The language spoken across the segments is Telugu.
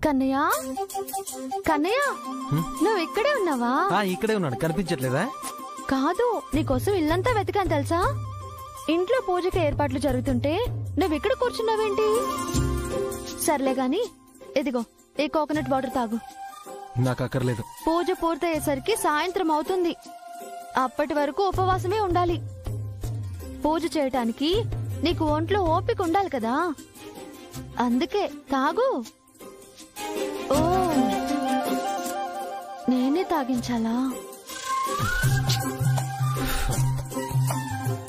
కన్నయ్య కన్నయ్య నువ్వు ఇక్కడే ఉన్నావా? ఇక్కడే ఉన్నాను, కనిపించట్లేదా? కాదు, నీకోసం ఇల్లంతా వెతికాను తెలుసా. ఇంట్లో పూజకి ఏర్పాట్లు జరుగుతుంటే నువ్వు ఇక్కడ కూర్చున్నావేంటి? సర్లే గాని ఇదిగో ఈ కోకోనట్ వాటర్ తాగు. నాకు అక్కర్లేదు. పూజ పూర్తయ్యేసరికి సాయంత్రం అవుతుంది. అప్పటి వరకు ఉపవాసమే ఉండాలి. పూజ చేయటానికి నీకు ఒంట్లో ఓపిక ఉండాలి కదా, అందుకే తాగు. ఓ, నేనే తాగించాలా?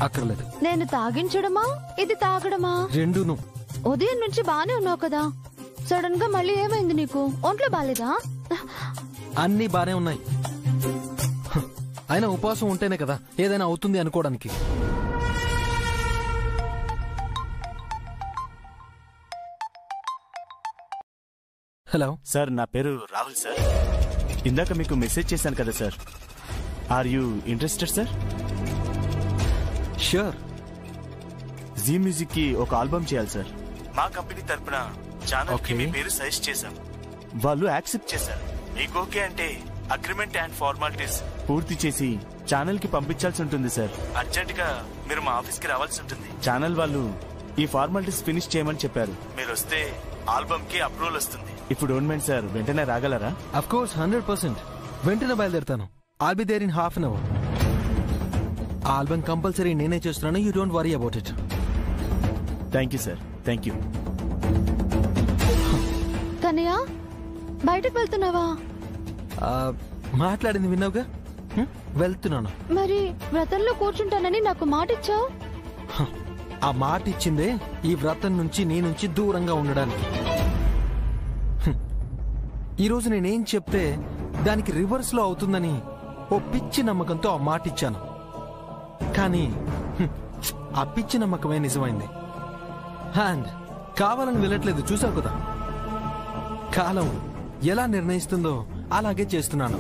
అక్కర్లేదు. నేను తాగించడమా ఇది తాగడమా? రెండును. ఉదయం నుంచి బానే ఉన్నావు కదా, సడన్ గా మళ్ళీ ఏమైంది? నీకు ఒంట్లో బాలేదా? అన్నీ బానే ఉన్నాయి. అయినా ఉపవాసం ఉంటేనే కదా ఏదైనా అవుతుంది అనుకోవడానికి. హలో సార్, నా పేరు రాహుల్ సార్. ఇందాక మీకు మెసేజ్ చేశాను కదా sir. Are you interested sir? Sure. Zee Music కి ఒక ఆల్బమ్ చేయాలి సార్. మా కంపెనీ తరపున ఛానల్ కి Okay. మీ పేరు సజెస్ట్ చేశాం. వాళ్ళు యాక్సెప్ట్ చేశారు. మీకు ఓకే అంటే అగ్రిమెంట్ అండ్ ఫార్మాలిటీస్ పూర్తి చేసి ఛానల్ కి పంపించాల్సి ఉంటుంది సార్. అర్జెంట్ గా మీరు మా ఆఫీస్ కి రావాల్సి ఉంటుంది. ఛానల్ వాళ్ళు ఈ ఫార్మాలిటీస్ ఫినిష్ చేయమని చెప్పారు. మీరు వస్తే ఆల్బమ్ కి అప్రూవల్ వస్తుంది. ఇప్పుడు డోంట్ మైండ్ సార్, వెంటనే రాగలరా? Of course, 100%. వెంటనే బయలుదేరుతాను. I'll be there in half an hour. Album compulsory నేనే చేస్తున్నాను. You don't worry about it. Thank you sir, thank you. Kannayya, బయటకు వెళ్తున్నావా? మాట్లాడింది విన్నావుగా. వెళ్తున్నాను. మరి వ్రతంలో కూర్చుంటానని నాకు మాట ఇచ్చావు. ఆ మాట ఇచ్చిందే ఈ వ్రతం నుంచి నీ నుంచి దూరంగా ఉండడానికి. ఈరోజు నేనేం చెప్తే దానికి రివర్స్ లో అవుతుందని ఓ పిచ్చి నమ్మకంతో ఆ మాట ఇచ్చాను. కానీ ఆ పిచ్చి నమ్మకమే నిజమైంది. అండ్ కావాలని వెళ్ళట్లేదు, చూసావు కదా. కాలం ఎలా నిర్ణయిస్తుందో అలాగే చేస్తున్నాను.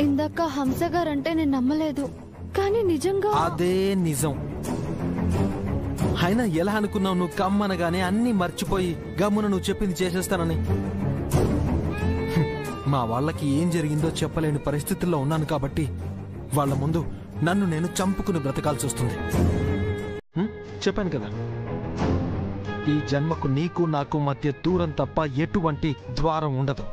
ఇందాక హంస గారంటే నేను నమ్మలేదు, కానీ నిజంగా అదే నిజం. అయినా ఎలా అనుకున్నావు నువ్వు కమ్మనగానే అన్ని మర్చిపోయి గమ్మున నువ్వు చెప్పింది చేసేస్తానని? మా వాళ్ళకి ఏం జరిగిందో చెప్పలేని పరిస్థితుల్లో ఉన్నాను కాబట్టి వాళ్ళ ముందు నన్ను నేను చంపుకుని బ్రతకాల్సి వస్తుంది. చెప్పాను కదా, ఈ జన్మకు నీకు నాకు మధ్య దూరం తప్ప ఎటువంటి ద్వారం ఉండదు.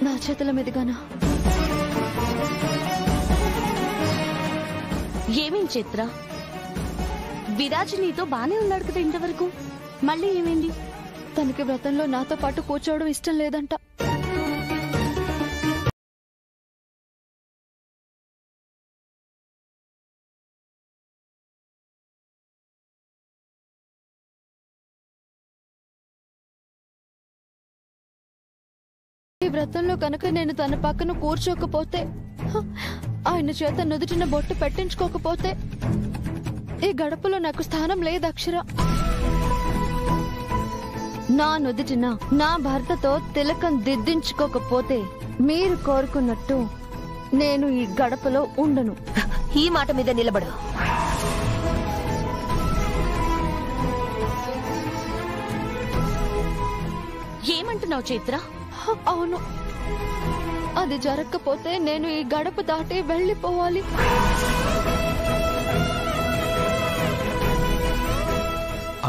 నా చేతుల మీదుగానా? ఏమేం చిత్ర? విరాజ్ నీతో బానే ఉన్నాడు కదా ఇంతవరకు, మళ్ళీ ఏమైంది? తనకి వ్రతంలో నాతో పాటు కూర్చోవడం ఇష్టం లేదంట. ఈ వ్రతంలో కనుక నేను తన పక్కన కూర్చోకపోతే, ఆయన చేత నుదుటిన బొట్టు పెట్టించుకోకపోతే ఈ గడపలో నాకు స్థానం లేదు అక్షర. నా నుదుటిన నా భర్తతో తిలకం దిద్దించుకోకపోతే మీరు కోరుకున్నట్టు నేను ఈ గడపలో ఉండను. ఈ మాట మీద నిలబడు. ఏమంటున్నావు చైత్ర? అవును, అది జరగకపోతే నేను ఈ గడప దాటి వెళ్ళిపోవాలి.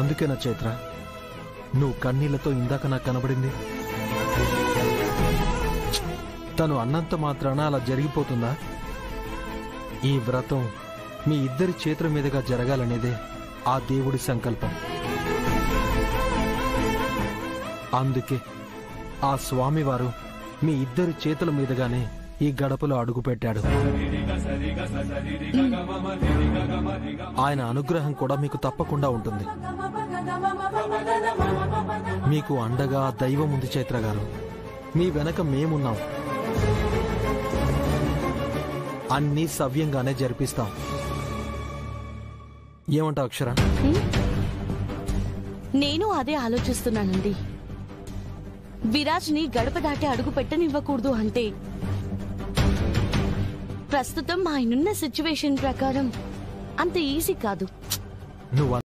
అందుకేనా చైత్ర నువ్వు కన్నీళ్లతో ఇందాక నాకు కనబడింది? తను అన్నంత మాత్రాన అలా జరిగిపోతుందా? ఈ వ్రతం మీ ఇద్దరి చేతుల మీదుగా జరగాలనేదే ఆ దేవుడి సంకల్పం. అందుకే ఆ స్వామివారు మీ ఇద్దరి చేతుల మీదుగానే ఈ గడపలో అడుగుపెట్టాడు. ఆయన అనుగ్రహం కూడా మీకు తప్పకుండా ఉంటుంది. మీకు అండగా దైవం ఉంది చైత్ర గారు. మీ వెనక మేమున్నాం. అన్నీ సవ్యంగానే జరిపిస్తాం. ఏమంటావు అక్షర? నేను అదే ఆలోచిస్తున్నానండి. విరాజ్ని గడప దాటి అడుగు పెట్టనివ్వకూడదు అంటే ప్రస్తుతం ఆయనున్న సిచ్యువేషన్ ప్రకారం అంత ఈజీ కాదు. నువ్వు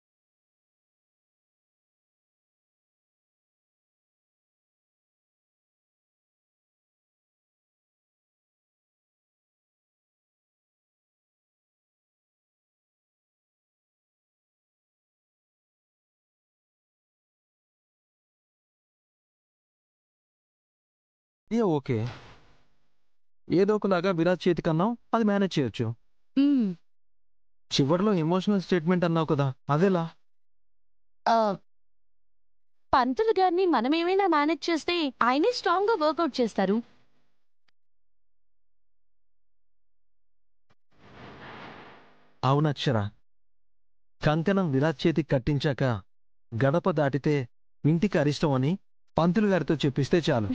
ఓకే, ఏదో ఒకలాగా విరాట్ చేతికన్నావు, అది మేనేజ్ చేయొచ్చు. మ్మ్. చివరిలో ఎమోషనల్ స్టేట్మెంట్ అన్నావు కదా, అదేలా? ఆ, పంతులు గారిని మనమేమైనా మేనేజ్ చేస్తే ఆయనే స్ట్రాంగ్ గా వర్కౌట్ చేస్తారు. అవునక్షర, కంకణం విరాట్ చేతికి కట్టించాక గడప దాటితే ఇంటికి అరిష్టం అని పంతులు గారితో చెప్పిస్తే చాలు.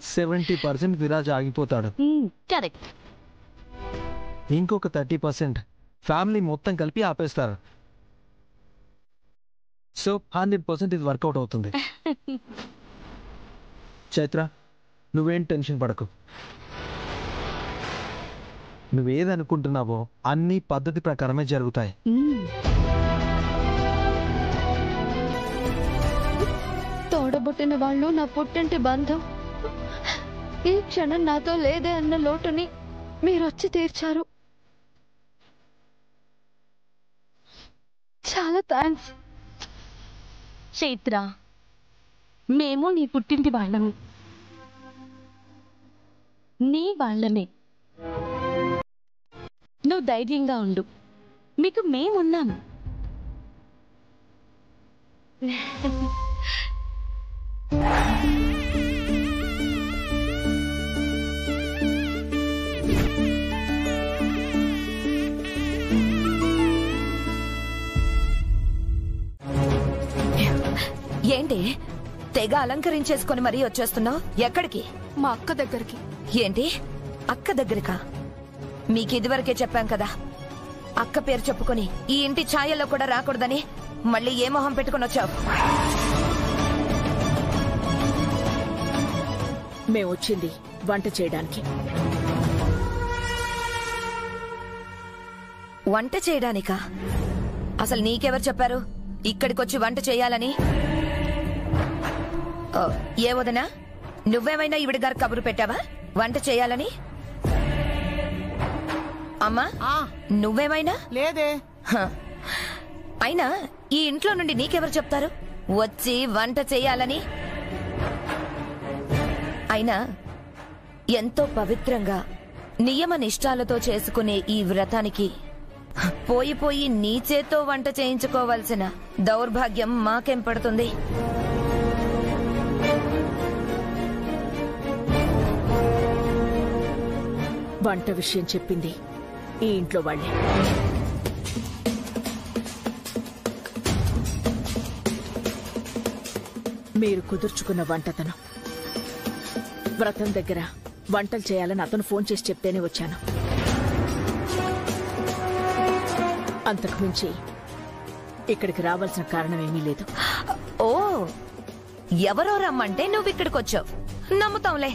70% విరాజ్ ఆగిపోతాడు. కరెక్ట్. ఇంకొక 30% ఫ్యామిలీ మొత్తం కలిపి ఆపేస్తారు. సో 100% ఇది వర్కౌట్ అవుతుంది. చైత్ర, నువ్వేం టెన్షన్ పడకు. నువ్వేదనుకుంటున్నావో అన్ని పద్ధతి ప్రకారమే జరుగుతాయి. తోడబుట్టిన వాళ్ళు నా పుట్టింటి బంధం ఈ క్షణం నాతో లేదే అన్న లోటుని మీరొచ్చి తీర్చారు. చాలా థ్యాంక్స్. చైత్ర, మేము నీ పుట్టింటి వాళ్ళమే, నీ వాళ్ళమే. నువ్వు ధైర్యంగా ఉండు, మీకు మేమున్నాం. ఏంటి తెగ అలంకరించేసుకుని మరీ వచ్చేస్తున్నావు? ఎక్కడికి? మా అక్క దగ్గరికి. ఏంటి అక్క దగ్గరికా? మీకు ఇదివరకే చెప్పాం కదా, అక్క పేరు చెప్పుకొని ఈ ఇంటి ఛాయల్లో కూడా రాకూడదని. మళ్ళీ ఏ మొహం పెట్టుకుని వచ్చావు? మేము వచ్చింది వంట చేయడానికి. వంట చేయడానికా? అసలు నీకెవరు చెప్పారు ఇక్కడికొచ్చి వంట చేయాలని? ఏ వదనా, నువ్వేమైనా ఈవిడ గారు కబురు పెట్టావా వంట చేయాలని? అమ్మా, నువ్వేమైనా? లేదే. అయినా ఈ ఇంట్లో నుండి నీకెవరు చెప్తారు వచ్చి వంట చేయాలని? అయినా ఎంతో పవిత్రంగా నియమ నిష్ఠాలతో చేసుకునే ఈ వ్రతానికి పోయి పోయి నీ చేత్తో వంట చేయించుకోవాల్సిన దౌర్భాగ్యం మాకేం పడుతుంది? వంట విషయం చెప్పింది ఈ ఇంట్లో వాళ్ళే. మీరు కుదుర్చుకున్న వంటతను. వ్రతం దగ్గర వంటలు చేయాలని అతను ఫోన్ చేసి చెప్తేనే వచ్చాను. అంతకుమించి ఇక్కడికి రావాల్సిన కారణం ఏమీ లేదు. ఓ, ఎవరో రమ్మంటే నువ్వు ఇక్కడికొచ్చావు, నమ్ముతాంలే.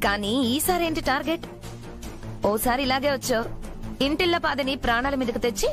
కానీ ఈసారేంటి టార్గెట్? ఓసారి ఇలాగే వచ్చావు, ఇంటిల్ల పాదని ప్రాణాల మీదకు తెచ్చి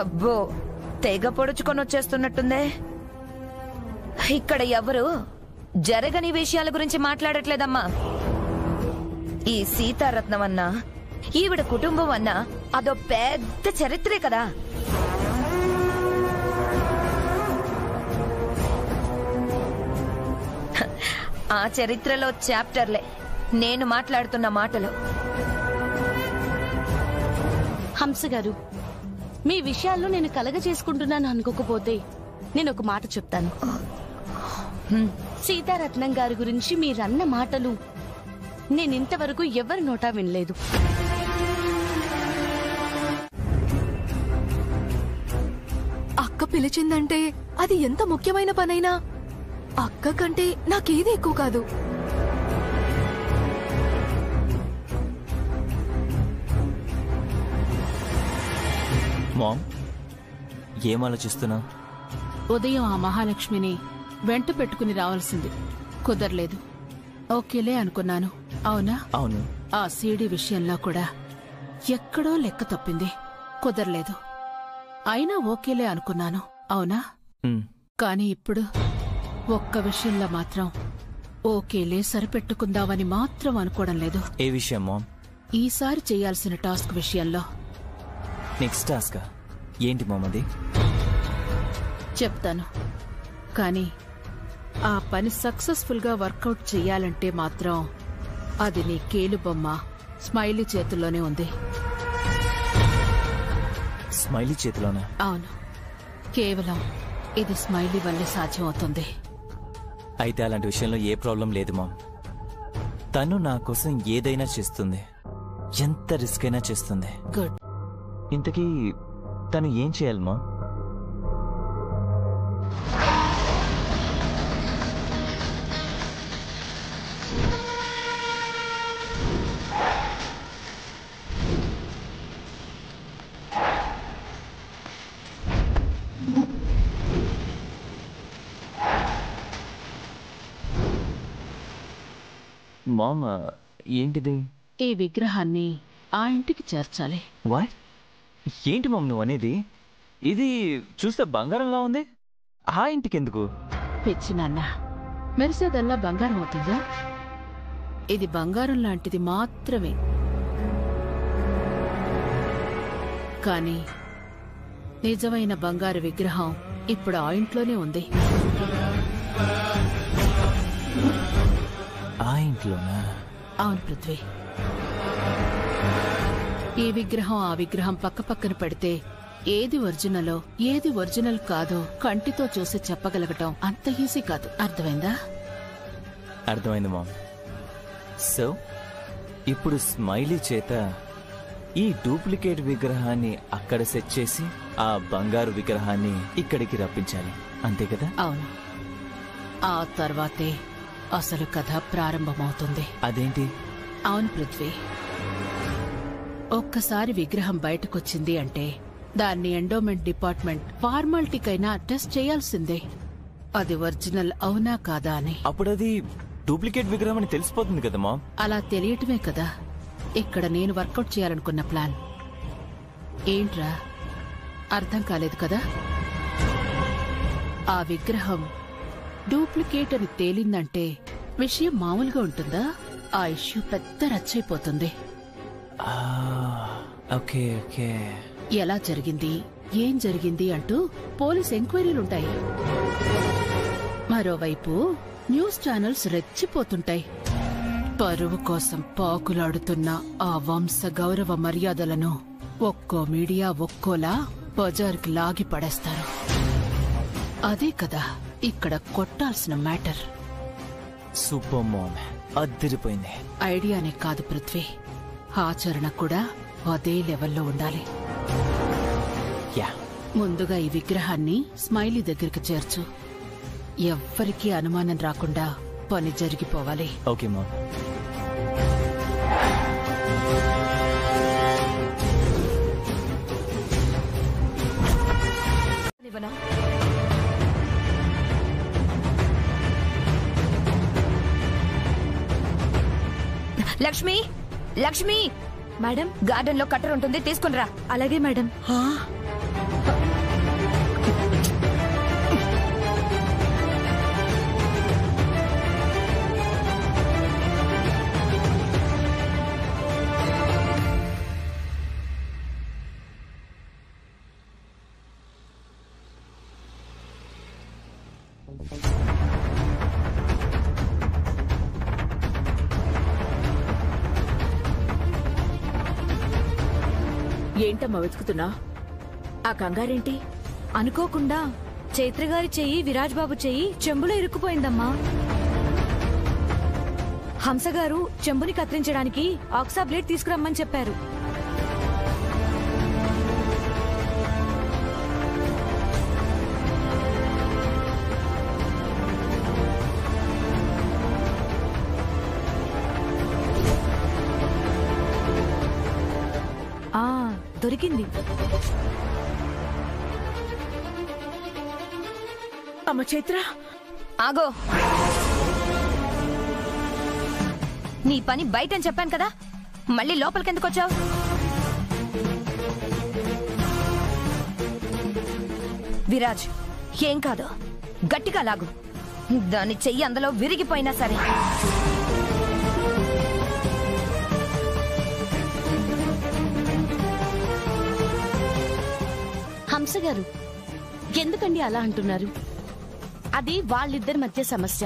అబ్బో తెగ పొడుచుకొని వచ్చేస్తున్నట్టుందే. ఇక్కడ ఎవరు జరగని విషయాల గురించి మాట్లాడట్లేదమ్మా. ఈ సీతారత్నం అన్నా ఈవిడ కుటుంబం అన్నా అదో పెద్ద చరిత్రే కదా. ఆ చరిత్రలో చాప్టర్లే నేను మాట్లాడుతున్న మాటలు. హంస గారు, మీ విషయాల్లో నేను కలగ చేసుకుంటున్నాను అనుకోకపోతే నేను ఒక మాట చెప్తాను. సీతారత్నం గారి గురించి మీరన్న మాటలు నేనింతవరకు ఎవరి నోటా వినలేదు. అక్క పిలిచిందంటే అది ఎంత ముఖ్యమైన పనైనా అక్క కంటే నాకేది ఎక్కువ కాదు. మామ్, ఏం ఆలోచిస్తున్నా? ఉదయం ఆ మహాలక్ష్మిని వెంట పెట్టుకుని రావాల్సింది, కుదరలేదు. ఓకేలే అనుకున్నాను. అవునా? అవును. ఆ సీడీ విషయంలో కూడా ఎక్కడో లెక్క తప్పింది, కుదరలేదు. అయినా ఓకేలే అనుకున్నాను. అవునా? కాని ఇప్పుడు ఒక్క విషయంలో మాత్రం ఓకేలే సరిపెట్టుకుందామని మాత్రం అనుకోవడం లేదు. ఏ విషయం మామ్? ఈసారి చేయాల్సిన టాస్క్ విషయంలో. నెక్స్ట్ టాస్క్ ఏంటి మామ్? అది చెప్తాను, కానీ ఆ పని సక్సెస్ఫుల్ గా వర్కౌట్ చెయ్యాలంటే మాత్రం అది నీ కేలుబొమ్మ స్మైలీ చేతుల్లోనే ఉంది. స్మైలీ చేతిలోనా? అవును, కేవలం ఇది స్మైలీ వల్లే సాధ్యం అవుతుంది. అయితే అలాంటి విషయంలో ఏ ప్రాబ్లం లేదు మామ్. తను నా కోసం ఏదైనా చేస్తుంది, ఎంత రిస్క్ అయినా చేస్తుంది. గుడ్. ఇంతకీ తను ఏం చేయాలి మా? మామ, ఏంటిది? ఈ విగ్రహాన్ని ఆ ఇంటికి చేర్చాలి. వాట్? ఏంటి మామ్ నువ్వు అనేది? ఇది చూస్తే బంగారంలా ఉంది, ఆ ఇంటికి ఎందుకు? పిచ్చి నాన్న, మెరిసేదల్లా బంగారం అవుతుందా? ఇది బంగారం లాంటిది మాత్రమే. కానీ నిజమైన బంగారు విగ్రహం ఇప్పుడు ఆ ఇంట్లోనే ఉంది. ఆ ఇంట్లోనా? అవును పృథ్వీ. ఈ విగ్రహం ఆ విగ్రహం పక్క పక్కన పెడితే ఏది ఒరిజినలో ఏది ఒరిజినల్ కాదో కంటితో చూసి చెప్పగలగటం అంత ఈజీ కాదు. అర్థమైందా? అర్థమైంది మామ్. సో ఇప్పుడు స్మైలీ చేత ఈ డూప్లికేట్ విగ్రహాన్ని అక్కడ సెట్ చేసి ఆ బంగారు విగ్రహాన్ని ఇక్కడికి రప్పించాలి, అంతే కదా? అవును. ఆ తర్వాతే అసలు కథ ప్రారంభమవుతుంది. అదేంటి? అవును పృథ్వీ, ఒక్కసారి విగ్రహం బయటకొచ్చింది అంటే దాన్ని ఎండోమెంట్ డిపార్ట్మెంట్ ఫార్మాలిటీకైనా టెస్ట్ చేయాల్సిందే, అది ఒరిజినల్ అవునా కాదా అని. అప్పుడది డూప్లికేట్ విగ్రహం అని తెలిసిపోతుంది కదా మా? అలా తెలియటమే కదా ఇక్కడ నేను వర్కౌట్ చేయాలనుకున్న ప్లాన్. ఏంట్రా, అర్థం కాలేదు కదా? ఆ విగ్రహం డూప్లికేట్ అని తేలిందంటే విషయం మామూలుగా ఉంటుందా? ఆ ఇష్యూ పెద్ద రచ్చైపోతుంది. Okay okay. ఎలా జరిగింది, ఏం జరిగింది అంటూ పోలీస్ ఎంక్వైరీలుంటాయి. మరోవైపు న్యూస్ ఛానల్స్ రెచ్చిపోతుంటాయి. పరువు కోసం పాకులాడుతున్న ఆ వంశ గౌరవ మర్యాదలను ఒక్కో మీడియా ఒక్కోలా బజార్కి లాగి పడేస్తారు. అదే కదా ఇక్కడ కొట్టాల్సిన మ్యాటర్. సూపర్ మామ్, అదిరిపోయింది. ఐడియానే కాదు పృథ్వీ, ఆచరణ కూడా అదే లెవెల్లో ఉండాలి. యా. ముందుగా ఈ విగ్రహాన్ని స్మైలీ దగ్గరికి చేర్చు. ఎవ్వరికీ అనుమానం రాకుండా పని జరిగిపోవాలి. Okay ma'am. Lakshmi, Lakshmi madam, garden లో కట్టర్ ఉంటుంది, తీసుకునిరా. అలాగే మేడం. ఆ ఏంటమ్మా వెతుకుతున్నా? ఆ కంగారేంటి? అనుకోకుండా చైత్రగారి చెయ్యి విరాజ్ బాబు చెయ్యి చెంబులో ఇరుక్కుపోయిందమ్మా. హంసగారు చెంబుని కత్తిరించడానికి ఆక్సా బ్లేడ్ తీసుకురమ్మని చెప్పారు. దొరికింది. అమ్మ చైత్ర, ఆగో. నీ పని బయటని చెప్పాను కదా, మళ్ళీ లోపలికెందుకు వచ్చావు? విరాజ్, ఏం కాదు, గట్టిగా లాగు. దాని చెయ్యి అందులో విరిగిపోయినా సరే. హంసగారు, ఎందుకండి అలా అంటున్నారు? అది వాళ్ళిద్దరి మధ్య సమస్య.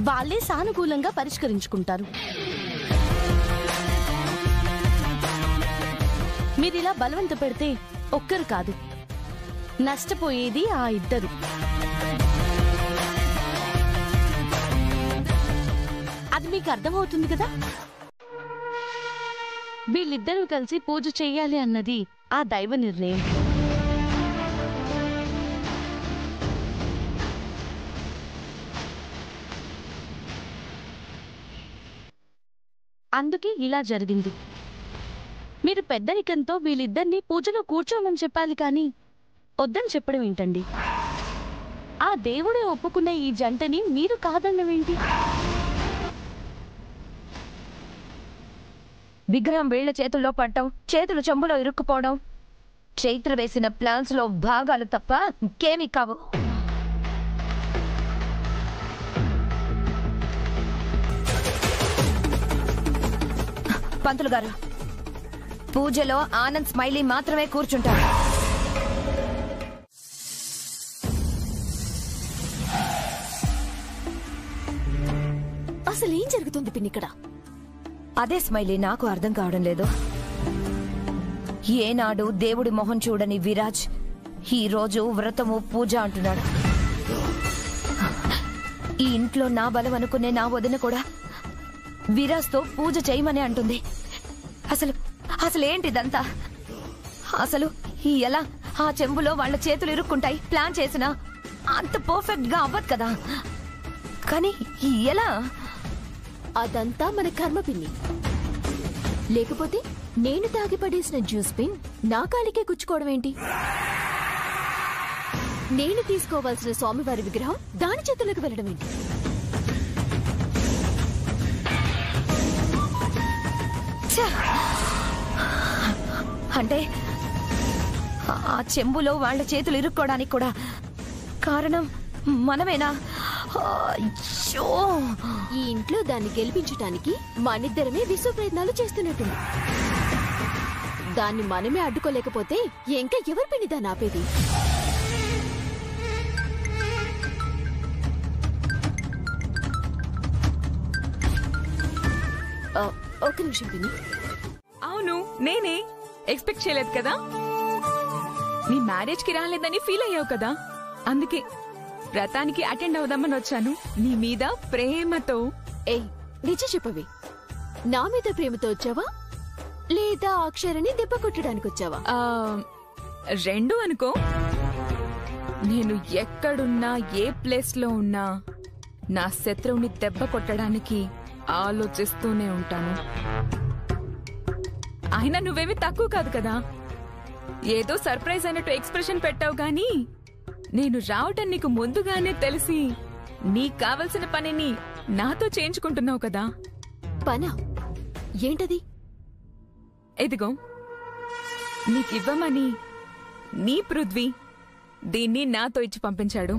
వాళ్ళే సానుకూలంగా పరిష్కరించుకుంటారు. మీరిలా బలవంత పెడితే ఒక్కరు కాదు, నష్టపోయేది ఆ ఇద్దరు. అది మీకు అర్థమవుతుంది కదా? వీళ్ళిద్దరూ కలిసి పూజ చెయ్యాలి అన్నది ఆ దైవ నిర్ణయం. అందుకే ఇలా జరిగింది. మీరు పెద్దరికంతో వీళ్ళిద్దరినీ పూజలో కూర్చోమని చెప్పాలి కానీ వద్దని చెప్పడం ఏంటండి? ఆ దేవుడే ఒప్పుకున్న ఈ జంటని మీరు కాదన్నవేంటి? విగ్రహం వీళ్ల చేతుల్లో పడటం, చేతులు చెంబులో ఇరుక్కుపోవడం చైత్ర వేసిన ప్లాన్స్ లో భాగాలు తప్ప ఇంకేమీ కావు. పంతులు గారు, పూజలో ఆనంద్ స్మైలీ మాత్రమే కూర్చుంటారు. అసలేం జరుగుతుంది పిన్నిక్కడ? అదే స్మైలీ నాకు అర్థం కావడం లేదు. ఏనాడు దేవుడి మొహం చూడని విరాజ్ ఈ రోజు వ్రతము పూజ అంటున్నాడు. ఈ ఇంట్లో నా బలం అనుకునే నా వదిన కూడా విరాజ్తో పూజ చేయమని అంటుంది. అసలు ఏంటిదంతా? అసలు ఎలా ఆ చెంబులో వాళ్ళ చేతులు ఇరుక్కుంటాయి? ప్లాన్ చేసినా అంత పర్ఫెక్ట్ గా అవ్వదు కదా. కానీ ఎలా? అదంతా మన కర్మ పిన్ని. లేకపోతే నేను తాగి పడేసిన జ్యూస్ పిన్ నా కాలికే గుచ్చుకోవడం ఏంటి? నేను తీసుకోవాల్సిన స్వామివారి విగ్రహం దాని చేతులకు వెళ్ళడం ఏంటి? అంటే ఆ చెంబులో వాళ్ళ చేతులు ఇరుక్కోవడానికి కూడా కారణం మనమేనా? ఈ ఇంట్లో దాన్ని గెలిపించటానికి మనిద్దరమే విశ్వ ప్రయత్నాలు చేస్తున్నట్టుంది. దాన్ని మనమే అడ్డుకోలేకపోతే ఇంకా ఎవరు పిన్ని దాన్ని ఆపేది? ఒక నిమిషం పిన్ని. అవును, నేనే. ఎక్స్పెక్ట్ చేయలేదు కదా. నీ మ్యారేజ్ కి రాలేదని ఫీల్ అయ్యావు కదా, అందుకే వ్రతానికి అటెండ్ అవుదామని వచ్చాను. నీ మీద ప్రేమతో. ఏయ్, నిజం చెప్పవి. నా మీద ప్రేమతో వచ్చావా లేదా అక్షరని దెబ్బ కొట్టడానికి వచ్చావా? రెండు అనుకో. నేను ఎక్కడున్నా, ఏ ప్లేస్ లో ఉన్నా నా శత్రువుని దెబ్బ కొట్టడానికి ఆలోచిస్తూనే ఉంటాను. అయినా నువ్వేమి తక్కువ కాదు కదా. ఏదో సర్ప్రైజ్ అయినట్టు ఎక్స్ప్రెషన్ పెట్టావు గానీ నేను రావటం నీకు ముందుగానే తెలిసి నీకు కావలసిన పనిని నాతో చేయించుకుంటున్నావు కదా. పనా? ఏంటది? ఇదిగో, నీకివ్వమని నీ పృథ్వీ దీన్ని నాతో ఇచ్చి పంపించాడు.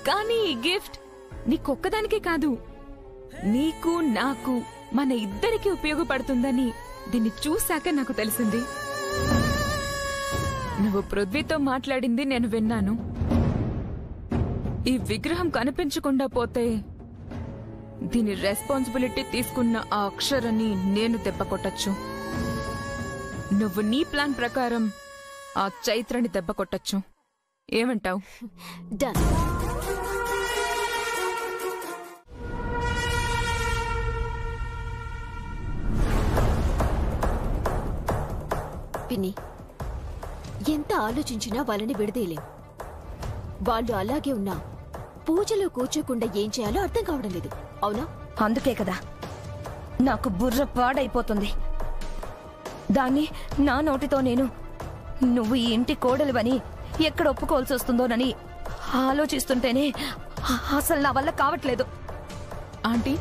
కానీ ఈ గిఫ్ట్ నీకొక్కదానికే కాదు, నీకు నాకు మన ఇద్దరికి ఉపయోగపడుతుందని దీన్ని చూశాక నాకు తెలిసింది. నువ్వు పృథ్వీతో మాట్లాడింది నేను విన్నాను. ఈ విగ్రహం కనిపించకుండా పోతే దీని రెస్పాన్సిబిలిటీ తీసుకున్న ఆ అక్షరని నేను దెబ్బ కొట్టచ్చు. నువ్వు నీ ప్లాన్ ప్రకారం ఆ చైత్రని దెబ్బ కొట్టచ్చు. ఏమంటావు? డన్. పిన్ని, ఎంత ఆలోచించినా వాళ్ళని విడదీయలేం. వాళ్ళు అలాగే ఉన్నా పూజలో కూర్చోకుండా ఏం చేయాలో అర్థం కావడం లేదు. అవునా? అందుకే కదా నాకు బుర్ర పాడైపోతుంది. దాన్ని నా నోటితో నేను నువ్వు ఈ ఇంటి కోడలివని ఎక్కడ ఒప్పుకోవాల్సి వస్తుందోనని ఆలోచిస్తుంటేనే అసలు నా వల్ల కావట్లేదు. ఆంటీ,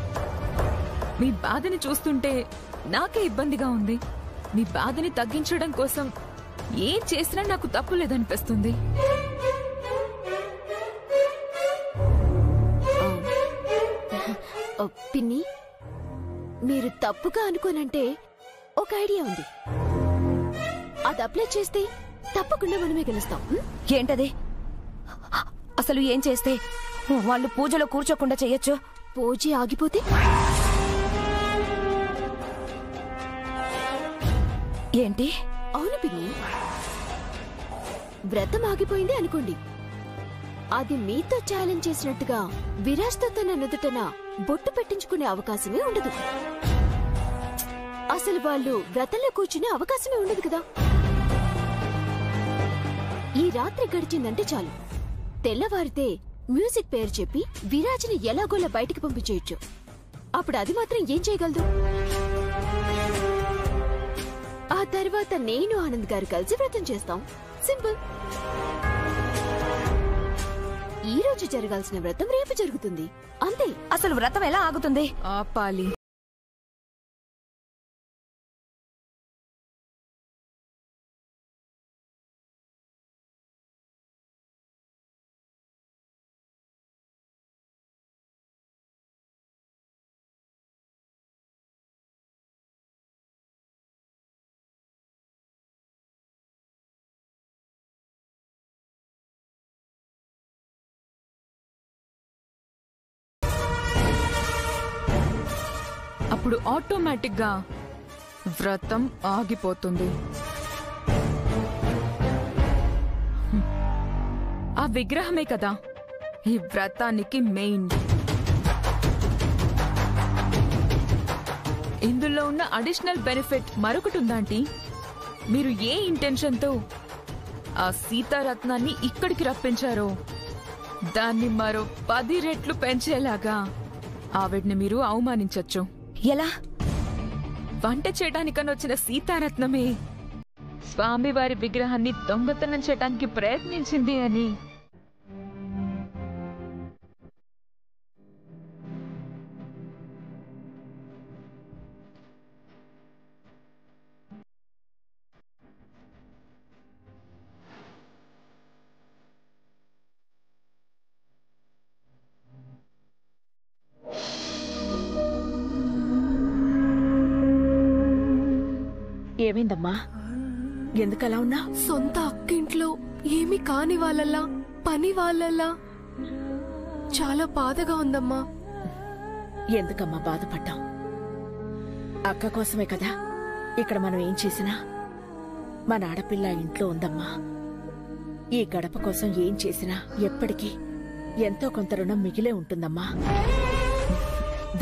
మీ బాధని చూస్తుంటే నాకే ఇబ్బందిగా ఉంది. మీ బాధని తగ్గించడం కోసం ఏం చేసినా నాకు తప్పు లేదనిపిస్తుంది. పిన్ని, మీరు తప్పుగా అనుకోనంటే ఒక ఐడియా ఉంది. అది అప్లై చేస్తే తప్పకుండా మనమే గెలుస్తాం. ఏంటది? అసలు ఏం చేస్తే వాళ్ళు పూజలో కూర్చోకుండా చెయ్యొచ్చు? పూజ ఆగిపోతే? ఏంటి? అవును పిన్ని, వ్రతం ఆగిపోయింది అనుకోండి. అది మీతో ఛాలెంజ్ చేసినట్టుగా విరాజ్తో తన నుదుటన బొట్టు పెట్టించుకునే అవకాశమే ఉండదు. అసలు వాళ్ళు వ్రతంలో కూర్చునే అవకాశమే ఉండదు కదా. ఈ రాత్రి గడిచిందంటే చాలు, తెల్లవారితే మ్యూజిక్ పేరు చెప్పి విరాజ్ని ఎలాగోలా బయటికి పంపించేయచ్చు. అప్పుడు అది మాత్రం ఏం చేయగలదు? ఆ తర్వాత నేను ఆనంద్ గారు కలిసి వ్రతం చేస్తాం. సింపుల్. ఈ రోజు జరగాల్సిన వ్రతం రేపు జరుగుతుంది, అంతే. అసలు వ్రతం ఎలా ఆగుతుంది? ఆపాలి. అప్పుడు ఆటోమేటిక్ గా వ్రతం ఆగిపోతుంది. ఆ విగ్రహమే కదా ఈ వ్రతానికి మెయిన్. ఇందులో ఉన్న అడిషనల్ బెనిఫిట్ మరొకటి ఉందాంటీ. మీరు ఏ ఇంటెన్షన్తో ఆ సీతారత్నాన్ని ఇక్కడికి రప్పించారో దాన్ని మరో 10 రెట్లు పెంచేలాగా ఆవిడ్ని మీరు అవమానించొచ్చు. ఎలా? వంట చేయడానికని వచ్చిన సీతారత్నమే స్వామివారి విగ్రహాన్ని దొంగతనం చేయడానికి ప్రయత్నించింది అని ఏమైందమ్మా? ఎందుకలా ఉన్నా? సొంత అక్కింట్లో ఏమి కాని వాళ్ళలా, పని వాళ్ళలా చాలా బాధగా ఉందమ్మా. ఎందుకమ్మా బాధపడ్డాం? అక్క కోసమే కదా ఇక్కడ మనం ఏం చేసినా. మన ఆడపిల్ల ఇంట్లో ఉందమ్మా. ఈ గడప కోసం ఏం చేసినా ఎప్పటికీ ఎంతో కొంత రుణం మిగిలే ఉంటుందమ్మా.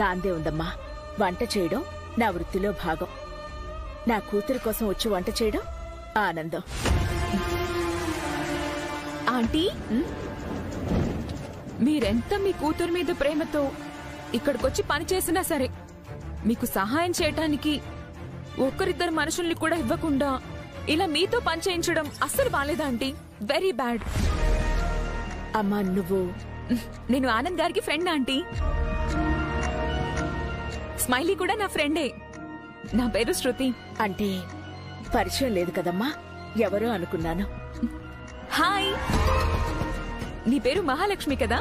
దాందే ఉందమ్మా. వంట చేయడం నా వృత్తిలో భాగం. నా కూతురి కోసం వచ్చి వంట చేయడం ఆనందం. ఆంటీ, మీరెంత మీ కూతురు మీద ప్రేమతో ఇక్కడికొచ్చి పని చేసినా సరే మీకు సహాయం చేయటానికి ఒక్కరిద్దరు మనుషుల్ని కూడా ఇవ్వకుండా ఇలా మీతో పని చేయించడం అస్సలు బాలేదా ఆంటీ? Very bad. అమ్మా నువ్వు... నేను ఆనంద్ గారికి ఫ్రెండ్ ఆంటీ. స్మైలీ కూడా నా ఫ్రెండే. నా పేరు శృతి. అంటే పరిచయం లేదు కదమ్మా, ఎవరో అనుకున్నాను. హాయ్, నీ పేరు మహాలక్ష్మి కదా?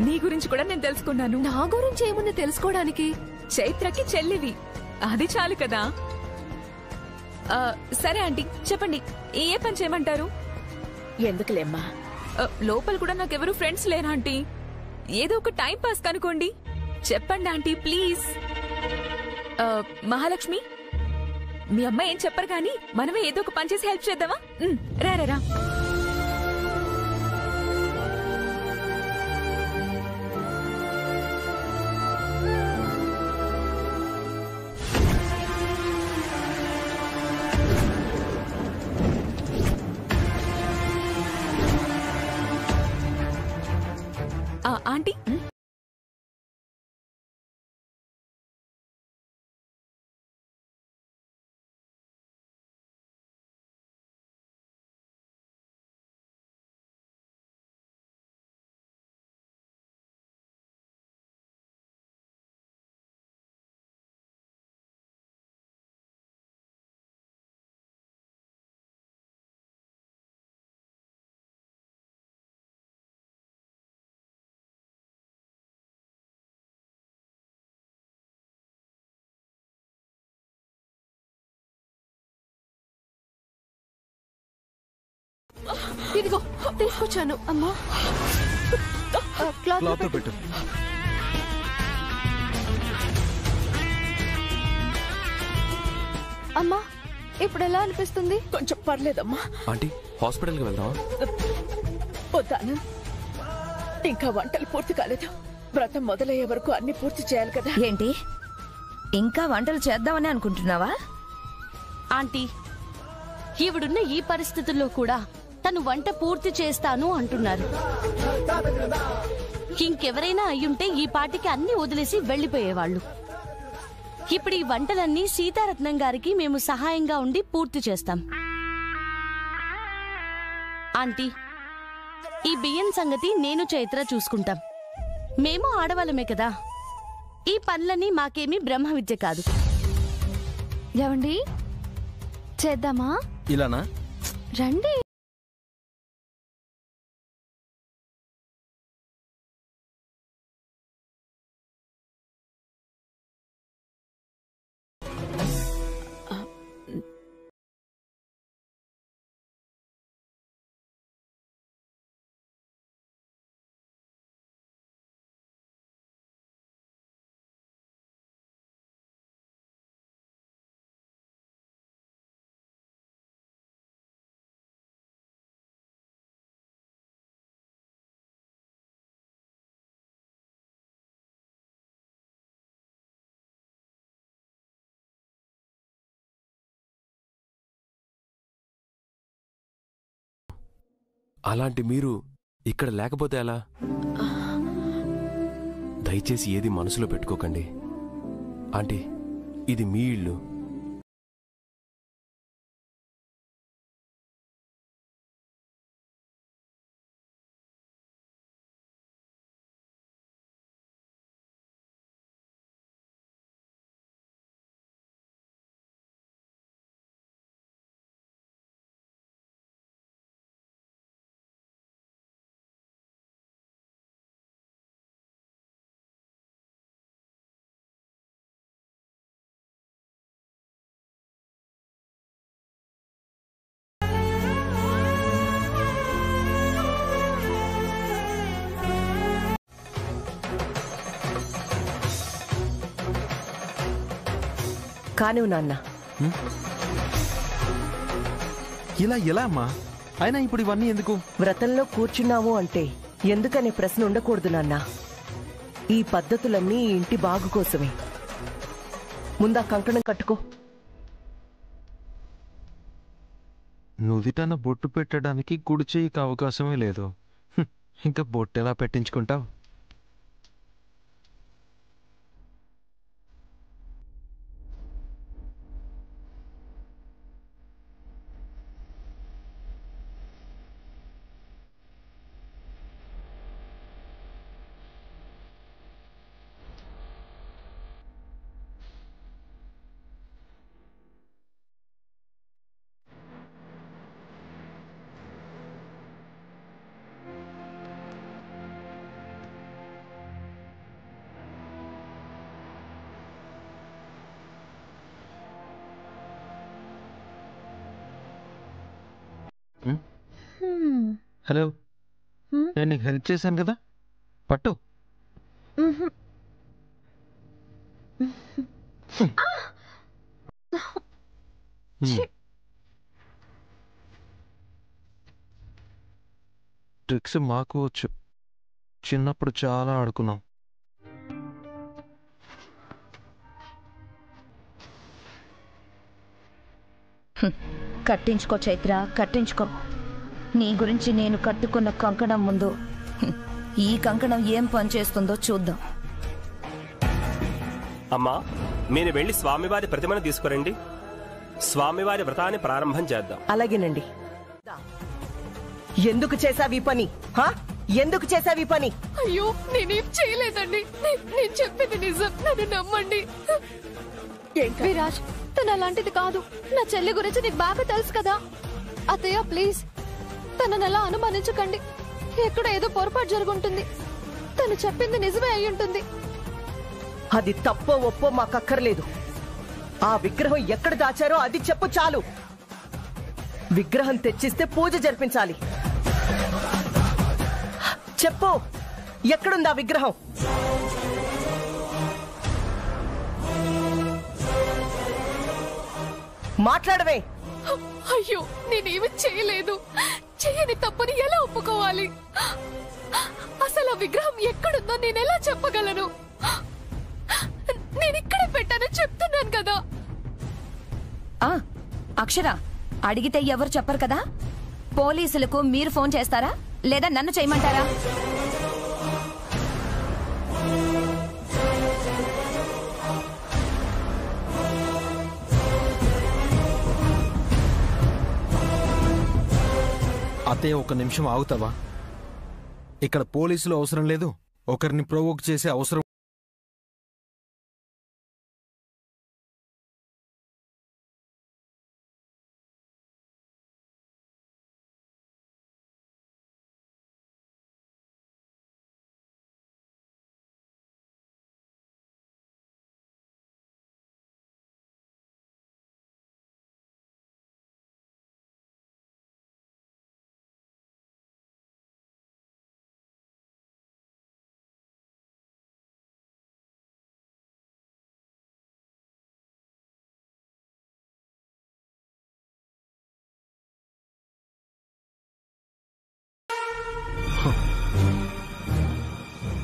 నీ గురించి కూడా నేను తెలుసుకున్నాను. నా గురించి ఏముంది తెలుసుకోవడానికి? చైత్రకి చెల్లివి, అది చాలు కదా. సరే ఆంటీ, చెప్పండి ఏ పని చేయమంటారు? ఎందుకులేమ్మా, లోపల కూడా నాకెవరు ఫ్రెండ్స్ లేరా ఆంటీ? ఏదో ఒక టైం పాస్ కనుకోండి. చెప్పండి ఆంటీ ప్లీజ్. మహాలక్ష్మి, మీ అమ్మ ఏం చెప్పరు కానీ మనమే ఏదో ఒక పని చేసి హెల్ప్ చేద్దామా? రా రా రా. ఆంటీ, ఇదిగో తీసుకొచ్చాను. అమ్మా, క్లాత్ పెట్టు. అమ్మా, ఇప్పుడు ఎలా అనిపిస్తుంది? కొంచెం పర్లేదమ్మా. ఆంటీ, హాస్పిటల్కి వెళ్దామా? వద్దాను, ఇంకా వంటలు పూర్తి కాలేదు. వ్రతం మొదలయ్యే వరకు అన్ని పూర్తి చేయాలి కదా. ఏంటి, ఇంకా వంటలు చేద్దామని అనుకుంటున్నావా? ఆంటీ, ఈవిడున్న ఈ పరిస్థితుల్లో కూడా తను వంట పూర్తి చేస్తాను అంటున్నారు. ఇంకెవరైనా అయ్యుంటే ఈ పాటికి అన్ని వదిలేసి వెళ్లిపోయేవాళ్లు. ఇప్పుడు ఈ వంటలన్నీ సీతారత్నం గారికి మేము సహాయంగా ఉండి పూర్తి చేస్తాం. ఆంటీ, ఈ బియ్యం సంగతి నేను చైత్ర చూసుకుంటాం. మేము ఆడవాళ్ళమే కదా, ఈ పనులన్నీ మాకేమీ బ్రహ్మ విద్య కాదు. ఏవండి, చేద్దామా? ఇలానా? రండి. అలాంటి మీరు ఇక్కడ లేకపోతే ఎలా? దయచేసి ఏది మనసులో పెట్టుకోకండి ఆంటీ, ఇది మీ ఇల్లు. కానివ్వు నాన్న. ఇలా ఎలా అమ్మా? అయినా ఇప్పుడు ఇవన్నీ ఎందుకు? వ్రతంలో కూర్చున్నావు అంటే ఎందుకనే ప్రశ్న ఉండకూడదు నాన్న. ఈ పద్ధతులన్నీ ఈ ఇంటి బాగు కోసమే. ముందా కంకణం కట్టుకో. నుదిటన బొట్టు పెట్టడానికి కుడి చెయ్యికి అవకాశమే లేదు. ఇంకా బొట్టు ఎలా పెట్టించుకుంటావు? హలో, నేను నీకు హెల్ప్ చేశాను కదా, పట్టు. ట్రిక్స్ మాకు వచ్చు. చిన్నప్పుడు చాలా ఆడుకున్నాం. కట్టించుకో చైత్ర, కట్టించుకో. నీ గురించి నేను కట్టుకున్న కంకణం ముందు ఈ కంకణం ఏం పనిచేస్తుందో చూద్దాం. అమ్మా, మీరు వెళ్ళి స్వామివారి ప్రతిమను తీసుకురండి. స్వామివారి వ్రతాన్ని ప్రారంభం చేద్దాం. అలాగేనండి. ఎందుకు చేసావి పని? ఎందుకు చేసావి పని? అయ్యో, నేనేం చేయలేదండి. నేను చెప్పింది నిజం, నన్ను నమ్మండి. విరాజ్, తను అలాంటిది కాదు. నా చెల్లి గురించి నీకు బాగా తెలుసు కదా. అత్తయ్య ప్లీజ్, తనని అలా అనుమానించకండి. ఎక్కడ ఏదో పొరపాటు జరుగుంటుంది. తను చెప్పింది నిజమే అయి ఉంటుంది. అది తప్పో ఒప్పో మాకక్కర్లేదు. ఆ విగ్రహం ఎక్కడ దాచారో అది చెప్పు చాలు. విగ్రహం తెచ్చిస్తే పూజ జరిపించాలి. చెప్పు, ఎక్కడుందా విగ్రహం? మాట్లాడవే. అయ్యో, నేనేమి చేయలేదు. చేయని తప్పని ఎలా ఒప్పుకోవాలి? అసలు ఆ విగ్రహం ఎక్కడుందో నేనెలా చెప్పగలను? నేనిక్కడే పెట్టానని చెప్తున్నాను కదా. అక్షర, అడిగితే ఎవరు చెప్పరు కదా. పోలీసులకు మీరు ఫోన్ చేస్తారా లేదా నన్ను చేయమంటారా? అతే ఒక నిమిషం ఆగుతావా? ఇక్కడ పోలీసులు అవసరం లేదు, ఒకరిని ప్రొవోక్ చేసే అవసరం.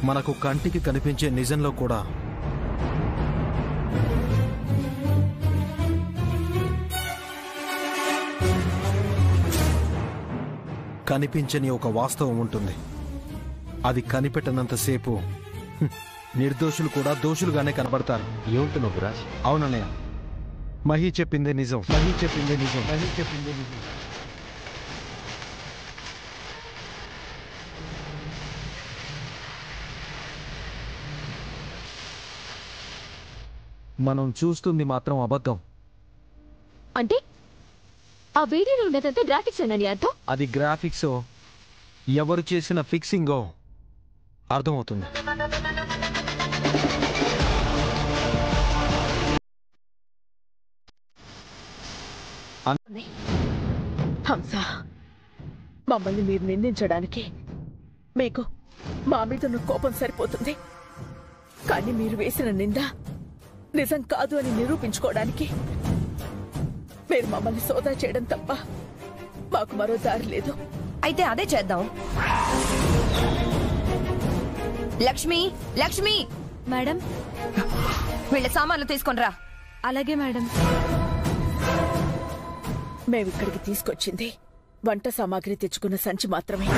మనకు కంటికి కనిపించే నిజంలో కూడా కనిపించని ఒక వాస్తవం ఉంటుంది. అది కనిపెట్టనంతసేపు నిర్దోషులు కూడా దోషులుగానే కనబడతారు. ఏమంటున్నావు విరాజ్? అవునన్నయ్య, మహి చెప్పిందే నిజం. మహి చెప్పిందే నిజం. మహి చెప్పిందే నిజం. మనం చూస్తుంది మాత్రం అబద్ధం. అంటే ఆ వీడియోలో ఉన్నదంతా గ్రాఫిక్స్ అని అర్థం? అది గ్రాఫిక్సో ఎవరు చేసిన ఫిక్సింగో అర్థమవుతుంది. హంస, మమ్మల్ని మీరు నిందించడానికి మీకు మా మీద ఉన్న కోపం సరిపోతుంది. కానీ మీరు వేసిన నింద నిజం కాదు అని నిరూపించుకోవడానికి మీరు మమ్మల్ని సోదా చేయడం తప్ప మాకు మరో దారి లేదు. అయితే అదే చేద్దాం. లక్ష్మి, లక్ష్మి మేడం, వీళ్ళ సామాన్లు తీసుకొనిరా. అలాగే మేడం. మేమిక్కడికి తీసుకొచ్చింది వంట సామాగ్రి తెచ్చుకున్న సంచి మాత్రమే.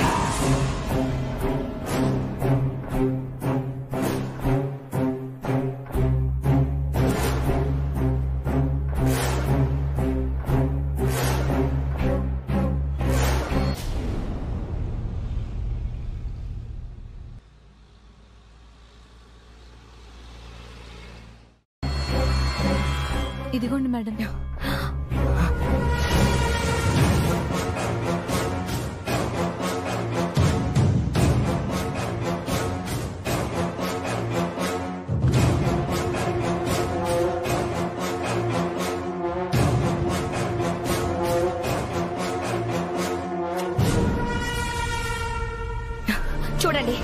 ఇదిగోండి మేడం. చూడండి,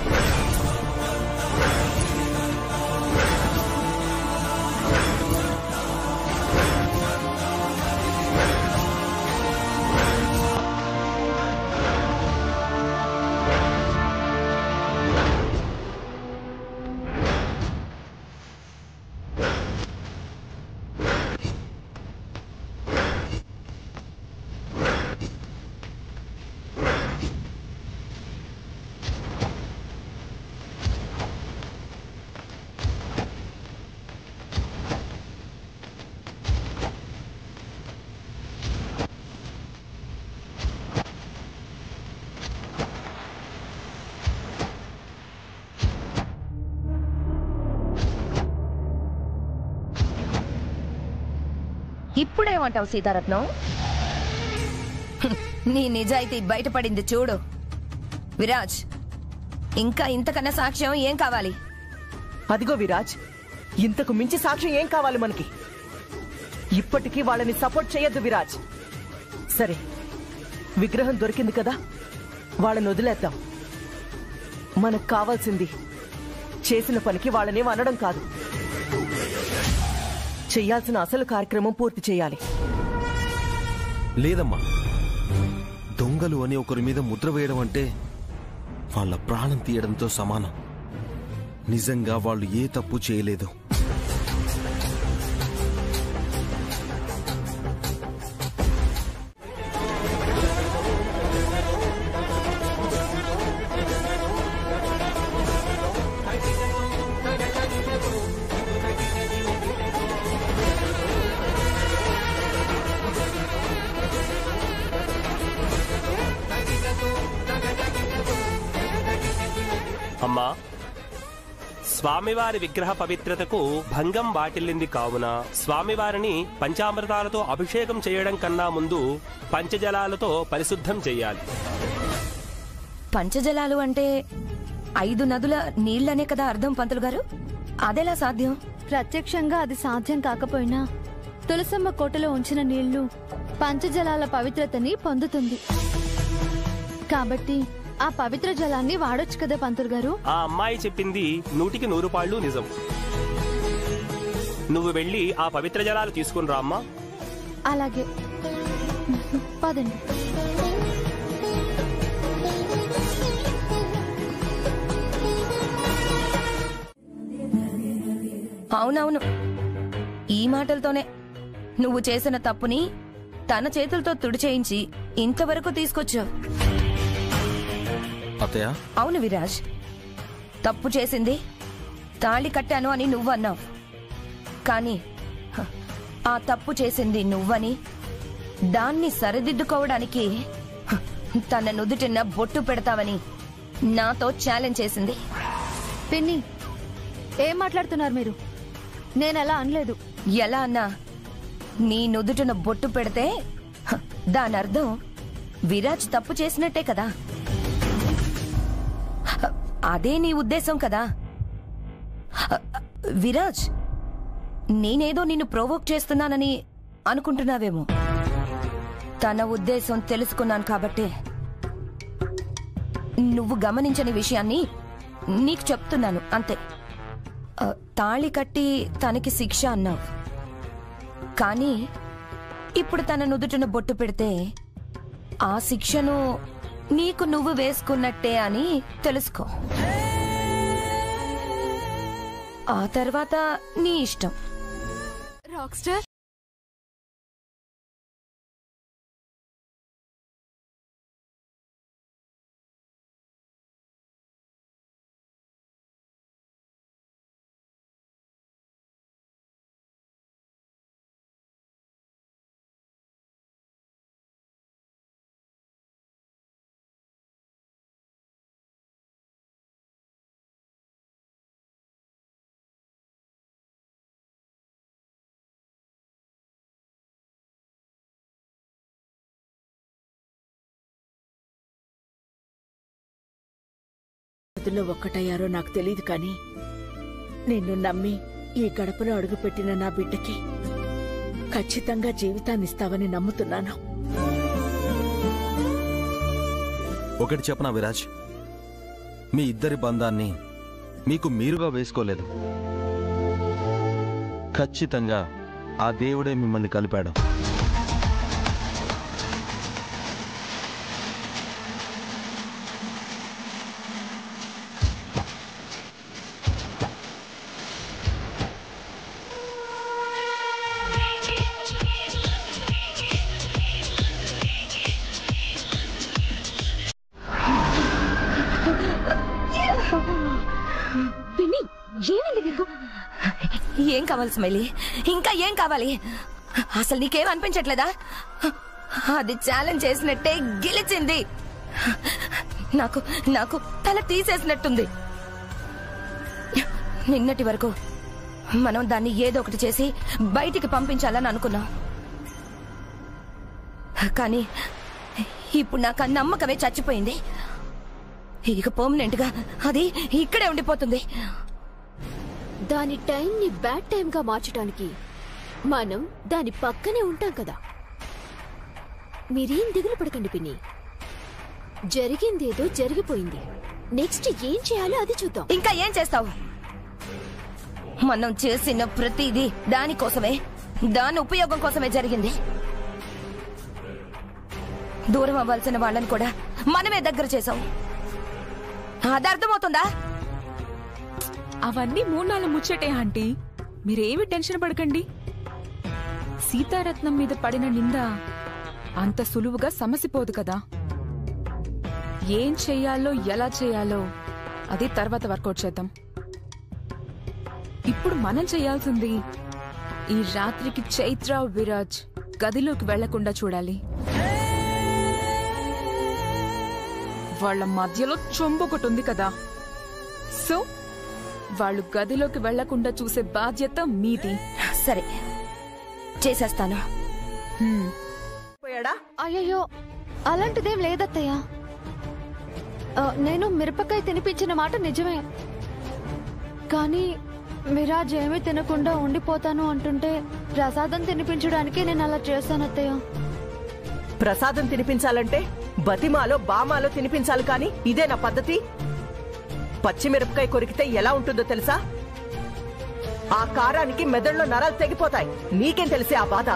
ఇప్పుడేమంటావు సీతారత్నం? నీ నిజాయితీ బయటపడింది చూడు. విరాజ్, ఇంకా ఇంతకన్నా సాక్ష్యం ఏం కావాలి? అదిగో విరాజ్, ఇంతకు మించి సాక్ష్యం ఏం కావాలి మనకి? ఇప్పటికీ వాళ్ళని సపోర్ట్ చేయొద్దు విరాజ్. సరే, విగ్రహం దొరికింది కదా, వాళ్ళని వదిలేద్దాం. మనకు కావాల్సింది చేసిన పనికి వాళ్ళని అనడం కాదు, చెయ్యాల్సిన అసలు కార్యక్రమం పూర్తి చేయాలి. లేదమ్మా, దొంగలు అని ఒకరి మీద ముద్ర వేయడం అంటే వాళ్ళ ప్రాణం తీయడంతో సమానం. నిజంగా వాళ్ళు ఏ తప్పు చేయలేదు. అమ్మా, స్వామివారి విగ్రహ పవిత్రతకు భంగం వాటిల్లింది కావున స్వామివారిని పంచామృతాలతో అభిషేకం చేయడం కన్నా ముందు పంచజలాలతో పరిశుద్ధం చెయ్యాలి. పంచజలాలు అంటే 5 నదుల నీళ్లనే కదా అర్థం పంతులు గారు? అదెలా సాధ్యం? ప్రత్యక్షంగా అది సాధ్యం కాకపోయినా తులసమ్మ కోటలో ఉంచిన నీళ్లు పంచజలాల పవిత్రతని పొందుతుంది. కాబట్టి ఆ పవిత్ర జలాన్ని వాడొచ్చు కదా పంతులు గారు? ఆ అమ్మాయి చెప్పింది 100కి 100 పాళ్ళు నిజం. నువ్వు వెళ్ళి ఆ పవిత్ర జలాలు తీసుకుని రా అమ్మా. అలాగే, పదండి. అవునవును, ఈ మాటలతోనే నువ్వు చేసిన తప్పుని తన చేతులతో తుడిచేయించి ఇంతవరకు తీసుకొచ్చావు. అవును విరాజ్, తప్పు చేసింది తాళి కట్టాను అని నువ్వన్నావు. కానీ ఆ తప్పు చేసింది నువ్వని, దాన్ని సరిదిద్దుకోవడానికి తన నుదుటిన బొట్టు పెడతావని నాతో ఛాలెంజ్ చేసింది. పిన్ని, ఏం మాట్లాడుతున్నారు మీరు? నేనలా అనలేదు. ఎలా అన్నా నీ నుదుటిన బొట్టు పెడితే దాని అర్థం విరాజ్ తప్పు చేసినట్టే కదా. అదే నీ ఉద్దేశం కదా. విరాజ్, నేనేదో నిన్ను ప్రొవోక్ చేస్తున్నానని అనుకుంటున్నావేమో. తన ఉద్దేశం తెలుసుకున్నాను కాబట్టే నువ్వు గమనించని విషయాన్ని నీకు చెప్తున్నాను అంతే. తాళి కట్టి తనకి శిక్ష అన్నావు, కానీ ఇప్పుడు తన నుదుటిన బొట్టు పెడితే ఆ శిక్షను నీకు నువ్వు వేసుకున్నట్టే అని తెలుసుకో. ఆ తర్వాత నీ ఇష్టం. రాక్ స్టార్, లో ఒక్కటయ్యారో నాకు తెలియదు, కానీ నిన్ను నమ్మి ఈ గడపలో అడుగుపెట్టిన నా బిడ్డకి ఖచ్చితంగా జీవితాన్నిస్తావని నమ్ముతున్నాను. ఒకటి చెప్పనా విరాజ్, మీ ఇద్దరి బంధాన్ని మీకు మీరుగా వేసుకోలేదు. ఖచ్చితంగా ఆ దేవుడే మిమ్మల్ని కలిపాడు. ఏం కావాలి స్మైలీ? ఇంకా ఏం కావాలి? అసలు నీకేం అనిపించట్లేదా? అది ఛాలెంజ్ చేసినట్టే గెలిచింది. నాకు నాకు తల తీసేసినట్టుంది. నిన్నటి వరకు మనం దాన్ని ఏదో ఒకటి చేసి బయటికి పంపించాలని అనుకున్నాం. కానీ ఇప్పుడు నాకు ఆ నమ్మకమే చచ్చిపోయింది. ఇక పర్మనెంట్ గా అది ఇక్కడే ఉండిపోతుంది. దాని టైంని బ్యాడ్ టైం గా మార్చడానికి మనం దాని పక్కనే ఉంటాం కదా. మీరేం దిగులు పడకండి పిన్ని, జరిగిందేదో జరిగిపోయింది. నెక్స్ట్ ఏం చేయాలో అది చూద్దాం. ఇంకా ఏం చేస్తావు? మనం చేసిన ప్రతిదీ దానికోసమే, దాని ఉపయోగం కోసమే జరిగింది. దూరం అవ్వాల్సిన వాళ్ళని కూడా మనమే దగ్గర చేసాం. అది అర్థమవుతుందా? అవన్నీ 3-4 ముచ్చటే ఆంటీ, మీరేమి టెన్షన్ పడకండి. సీతారత్నం మీద పడిన నింద అంత సులువుగా సమసిపోదు కదా. ఏం చెయ్యాలో ఎలా చెయ్యాలో అది తర్వాత వర్కౌట్ చేద్దాం. ఇప్పుడు మనం చేయాల్సింది ఈ రాత్రికి చైత్ర, విరాజ్ గదిలోకి వెళ్లకుండా చూడాలి. వాళ్ళ మధ్యలో చెంబు ఒకటి ఉంది కదా, సో వాళ్ళు గదిలోకి వెళ్లకుండా చూసే బాధ్యత మీది. సరే, చేసేస్తాను. అయ్యయ్యో, అలాంటిదేం లేదత్తయ్య. నేను మిరపకాయ తినిపించిన మాట నిజమే, కానీ విరాజ్ ఏమీ తినకుండా ఉండిపోతాను అంటుంటే ప్రసాదం తినిపించడానికి నేను అలా చేశాను అత్తయ్య. ప్రసాదం తినిపించాలంటే బతిమాలో బామాలో తినిపించాలి, కానీ ఇదే నా పద్ధతి? పచ్చిమిరపకాయ కొరికితే ఎలా ఉంటుందో తెలుసా? ఆ కారానికి మెదడులో నరాలు తెగిపోతాయి. నీకేం తెలిసే ఆ బాధ?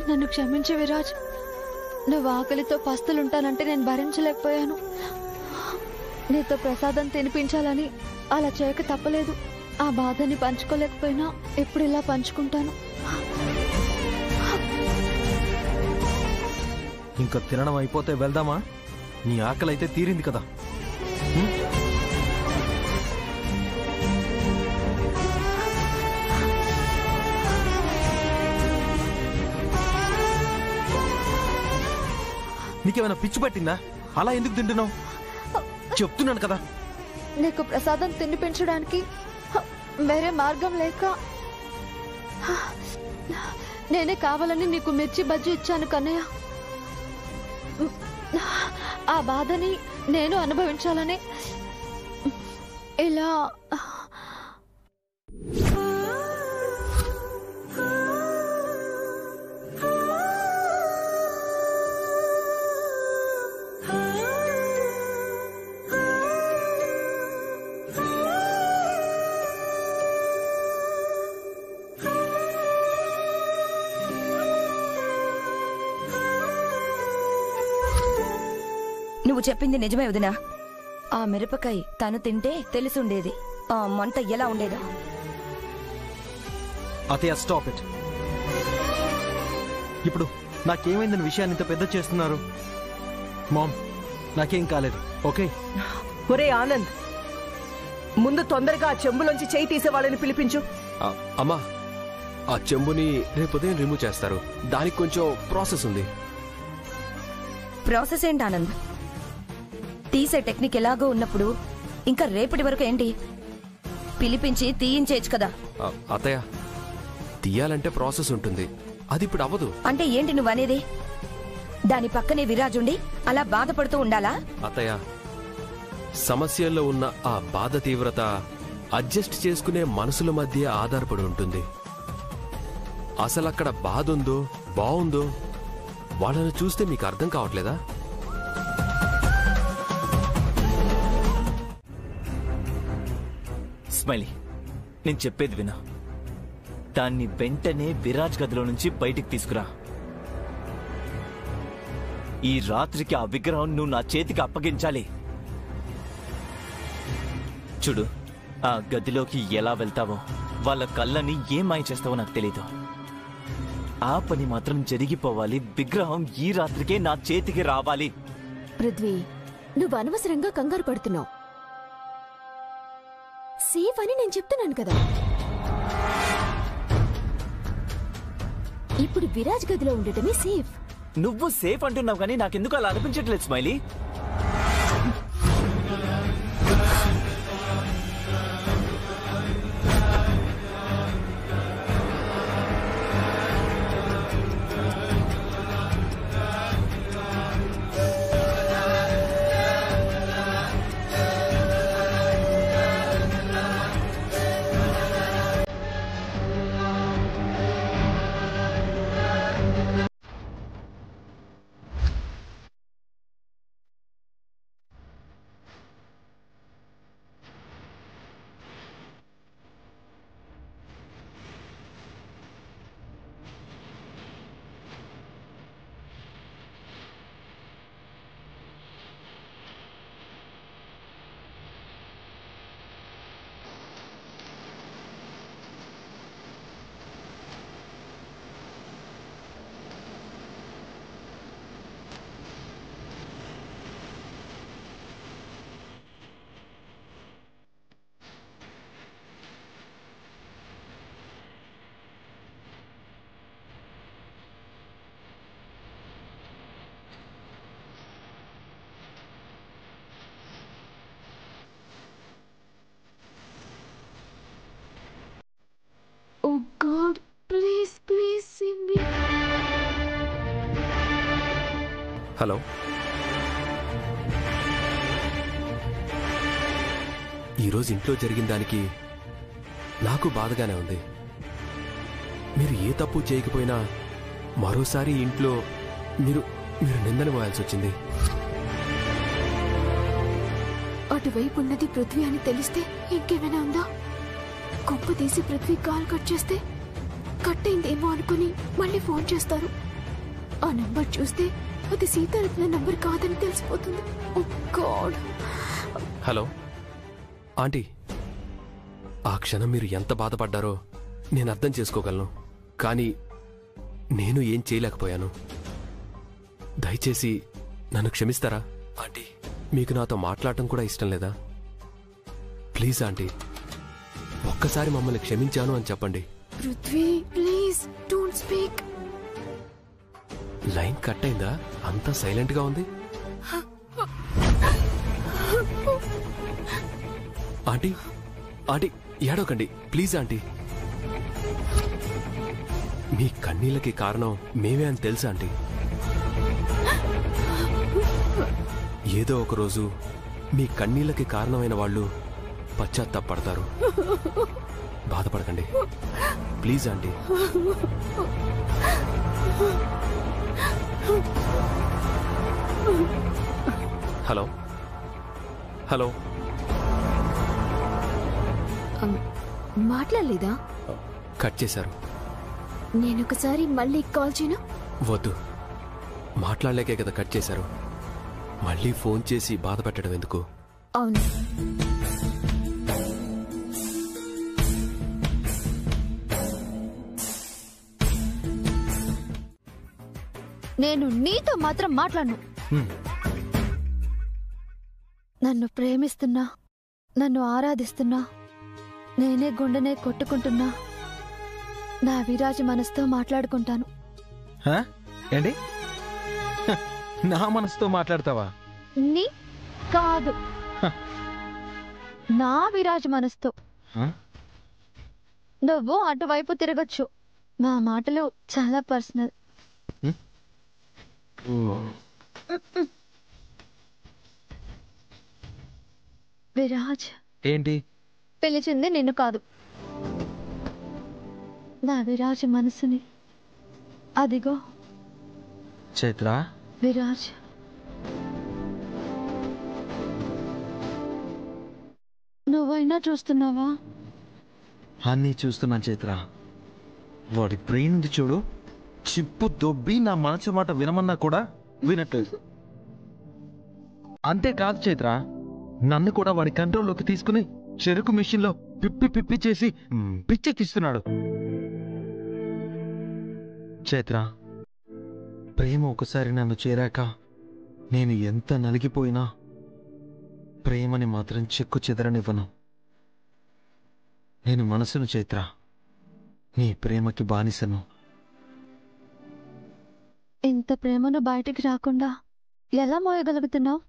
నన్ను క్షమించు విరాజ్. నువ్వు ఆకలితో పస్తులుంటానంటే నేను భరించలేకపోయాను. నీతో ప్రసాదం తినిపించాలని అలా చేయక తప్పలేదు. ఆ బాధని పంచుకోలేకపోయినా ఇప్పుడు ఇలా పంచుకుంటాను. ఇంకా తినడం అయిపోతే వెళ్దామా? నీ ఆకలి అయితే తీరింది కదా. నీకేమైనా పిచ్చి పట్టిందా? అలా ఎందుకు తింటున్నావు? చెప్తున్నాను కదా. నీకు ప్రసాదం తినిపించడానికి వేరే మార్గం లేక నేనే కావాలని నీకు మిర్చి బజ్జీ ఇచ్చాను కన్నయ్య. ఆ బాధని నేను అనుభవించాలని ఇలా. నువ్వు చెప్పింది నిజమే వదినా. ఆ మిరపకాయ తను తింటే తెలిసుండేది ఆ మంట ఎలా ఉండేదో. అతయ్య, స్టాప్ ఇట్. ఇప్పుడు నాకేమైందని విషయాన్ని ఇంత పెద్ద చేస్తున్నారు? మామ్, నాకేం కాలేదు, ఓకే? ఒరే ఆనంద్, ముందు తొందరగా ఆ చెంబులోంచి చేయి తీసే వాళ్ళని పిలిపించు. అమ్మా, ఆ చెంబుని రేపు ఉదయం రిమూవ్ చేస్తారు. దానికి కొంచెం ప్రాసెస్ ఉంది. ప్రాసెస్ ఏంటి ఆనంద్? తీసే టెక్నిక్ ఎలాగో ఉన్నప్పుడు ఇంకా రేపటి వరకు ఏంటి? పిలిపించి తీయించేయచ్చు కదా. అత్తయ్య, తీయాలంటే ప్రాసెస్ ఉంటుంది, అది ఇప్పుడు అవ్వదు. అంటే ఏంటి నువ్వనేది? దాని పక్కనే విరాజుండి అలా బాధపడుతూ ఉండాలా? అత్తయ్య, సమస్యల్లో ఉన్న ఆ బాధ తీవ్రత అడ్జస్ట్ చేసుకునే మనసుల మధ్య ఆధారపడి ఉంటుంది. అసలక్కడ బాధ ఉందో బాగుందో వాళ్ళని చూస్తే మీకు అర్థం కావట్లేదా? స్మైలీ, నేను చెప్పేది వినా. దాన్ని వెంటనే విరాజ్ గదిలో నుంచి బయటికి తీసుకురా. ఈ రాత్రికి ఆ విగ్రహం నువ్వు నా చేతికి అప్పగించాలి. చూడు, ఆ గదిలోకి ఎలా వెళ్తావో, వాళ్ళ కళ్ళని ఏం మాయ చేస్తావో నాకు తెలీదు. ఆ పని మాత్రం జరిగిపోవాలి. విగ్రహం ఈ రాత్రికే నా చేతికి రావాలి. పృథ్వీ, నువ్వు అనవసరంగా కంగారు పడుతున్నావు. సేఫ్ అని నేను చెప్తున్నాను కదా. ఇప్పుడు విరాజ్ గదిలో ఉండటమే సేఫ్. నువ్వు సేఫ్ అంటున్నావు కానీ నాకెందుకు అలా అనిపించట్లేదు స్మైలీ. హలో, ఈరోజు ఇంట్లో జరిగిన దానికి నాకు బాధగానే ఉంది. మీరు ఏ తప్పు చేయకపోయినా మరోసారి ఇంట్లో మీరు నిందలు మోయాల్సి వచ్చింది. అటువైపు ఉన్నది పృథ్వీ అని తెలిస్తే ఇంకేమైనా ఉందా? కొంప తీసి పృథ్వీ కాల్ కట్ చేస్తే కట్ అయిందేమో అనుకుని మళ్ళీ ఫోన్ చేస్తారు. ఆ నంబర్ చూస్తే అది సీతారత్న నంబర్ కాదని తెలిసిపోతుంది. ఓ గాడ్. హలో ఆంటీ, ఆ క్షణం మీరు ఎంత బాధపడ్డారో నేను అర్థం చేసుకోగలను. కానీ నేను ఏం చేయలేకపోయాను. దయచేసి నన్ను క్షమిస్తారా ఆంటీ? మీకు నాతో మాట్లాడటం కూడా ఇష్టం లేదా? ప్లీజ్ ఆంటీ, ఒక్కసారి మమ్మల్ని క్షమించాను అని చెప్పండి. Prithvi please don't speak. Line cut అయిందా? అంతా సైలెంట్ గా ఉంది. ఆంటీ ఆంటీ ఏడవకండి ప్లీజ్ ఆంటీ. మీ కన్నీళ్ళకి కారణం మేమే అని తెలుసా ఆంటీ? ఏదో ఒక రోజు మీ కన్నీళ్ళకి కారణమైన వాళ్ళు పశ్చాత్తాపడతారు. బాధపడకండి ప్లీజ్ ఆంటీ. హలో హలో, మాట్లాడలేదా? కట్ చేశారు. నేనొకసారి మళ్ళీ కాల్ చేయనా? వద్దు, మాట్లాడలేకే కదా కట్ చేశారు. మళ్ళీ ఫోన్ చేసి బాధ పెట్టడం ఎందుకు? అవును, నేను నీతో మాత్రం మాట్లాడను. నన్ను ప్రేమిస్తున్నా, నన్ను ఆరాధిస్తున్నా, నేనే గుండెనే కొట్టుకుంటున్నా నా విరాజ్ మనసుతో మాట్లాడుకుంటాను. ఏంటి? నా మనసుతో మాట్లాడతావా? నీ కాదు, నా విరాజ్ మనసుతో. నువ్వు అటువైపు తిరగచ్చు. నా మాటలు చాలా పర్సనల్. విరాజ్ ఏంటి? పిలిచింది నిన్ను కాదు, నా విరాజ్ మనసుని. అదిగో చైత్ర. విరాజ్, నువ్వైనా చూస్తున్నావా? అన్నీ చూస్తున్నాను చైత్ర. వాడి బ్రెయిన్ ఉంది చూడు, చిప్పు దొబ్బి నా మనసు మాట వినమన్నా కూడా వినట్లేదు. అంతేకాదు చైత్ర, నన్ను కూడా వాడి కంట్రోల్లోకి తీసుకుని చెరుకు మిషన్లో పిప్పి పిప్పి చేసి పిచ్చెక్కిస్తున్నాడు. చైత్ర, ప్రేమ ఒకసారి నన్ను చేరాక నేను ఎంత నలిగిపోయినా ప్రేమని మాత్రం చెక్కు చెదరనివ్వను. నేను మనసును చైత్ర, నీ ప్రేమకి బానిసను. ఇంత ప్రేమను బయటికి రాకుండా ఎలా మోయగలుగుతున్నావు?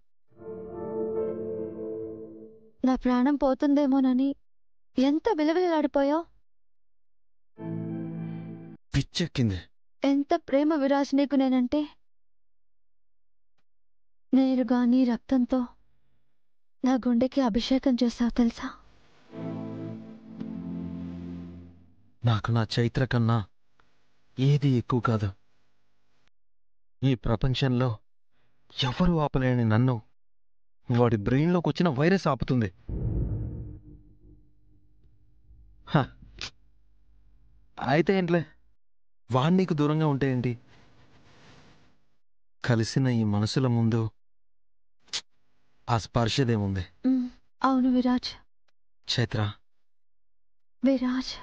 నా ప్రాణం పోతుందేమోనని ఎంత విలువలాడిపోయావు. పిచ్చెక్కింది. ఎంత ప్రేమ విరాజ్ నీకు నేనంటే. నేరుగా నీ రక్తంతో నా గుండెకి అభిషేకం చేశావు తెలుసా? నాకు నా చైత్ర కన్నా ఏది ఎక్కువ కాదు. ఈ ప్రపంచంలో ఎవరు ఆపలేని నన్ను వాడి బ్రెయిన్లోకి వచ్చిన వైరస్ ఆపుతుంది. అయితే ఏంట్లే, వాడు నీకు దూరంగా ఉంటే ఏంటి? కలిసిన ఈ మనసుల ముందు ఆ స్పర్శదేముంది? అవును విరాజ్. చైత్ర, విరాజ్.